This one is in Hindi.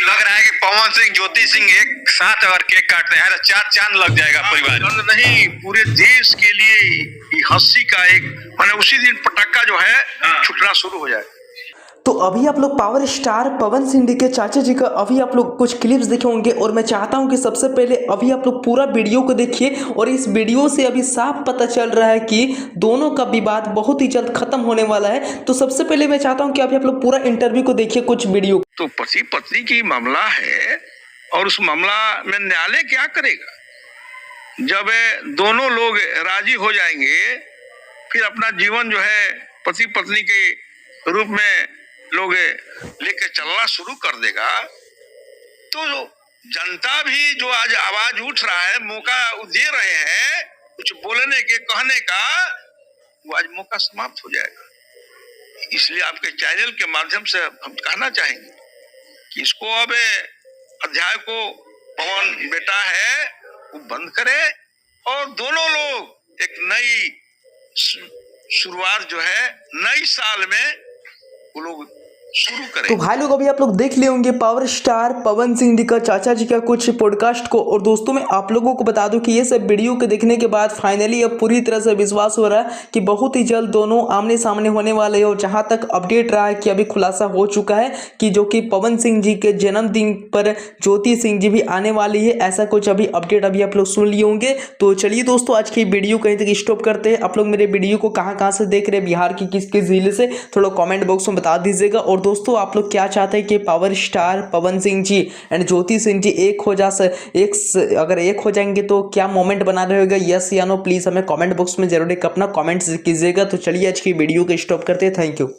लग रहा है कि पवन सिंह ज्योति सिंह एक साथ अगर केक काटते हैं तो 4 चांद लग जाएगा परिवार नहीं, पूरे देश के लिए ये हंसी का एक माने उसी दिन पटाखा जो है छूटना शुरू हो जाए। तो अभी आप लोग पावर स्टार पवन सिंह के चाचा जी का अभी आप लोग कुछ क्लिप्स देखे होंगे और मैं चाहता हूं कि सबसे पहले अभी आप लोग पूरा वीडियो को देखिए और इस वीडियो से अभी साफ पता चल रहा है कि दोनों का विवाद बहुत ही जल्द खत्म होने वाला है। तो सबसे पहले मैं चाहता हूं कि अभी आप लोग पूरा इंटरव्यू को देखिए कुछ वीडियो। तो पति पत्नी की मामला है और उस मामला में न्यायालय क्या करेगा? जब दोनों लोग राजी हो जाएंगे फिर अपना जीवन जो है पति पत्नी के रूप में लोग लेके चलना शुरू कर देगा। तो जनता भी जो आज आवाज उठ रहा है, मौका दे रहे हैं कुछ बोलने के कहने का, वो आज मौका समाप्त हो जाएगा। इसलिए आपके चैनल के माध्यम से हम कहना चाहेंगे कि इसको अब अध्याय को पवन बेटा है वो बंद करे और दोनों लोग एक नई शुरुआत जो है नई साल में वो लोग शुरू करें। तो भाई लोग अभी आप लोग देख लिए होंगे पावर स्टार पवन सिंह जी का चाचा जी का कुछ पॉडकास्ट को। और दोस्तों मैं आप लोगों को बता दूं कि ये सब वीडियो के देखने के बाद फाइनली अब पूरी तरह से विश्वास हो रहा है कि बहुत ही जल्द दोनों आमने सामने होने वाले हैं। और जहां तक अपडेट रहा है कि अभी खुलासा हो चुका है कि जो कि पवन सिंह जी के जन्मदिन पर ज्योति सिंह जी भी आने वाली है, ऐसा कुछ अभी अपडेट अभी आप लोग सुन लिए होंगे। तो चलिए दोस्तों आज की वीडियो कहीं तक स्टॉप करते हैं। आप लोग मेरे वीडियो को कहाँ से देख रहे हैं, बिहार की किस किस जिले से, थोड़ा कॉमेंट बॉक्स में बता दीजिएगा। और दोस्तों आप लोग क्या चाहते हैं कि power star Pawan Singh ji and Jyoti Singh ji अगर एक हो जाएंगे तो क्या मोमेंट बना रहे होगा, यस या नो, प्लीज हमें कमेंट बॉक्स में जरूर एक अपना कमेंट्स कीजिएगा। तो चलिए आज की वीडियो को स्टॉप करते हैं। Thank you.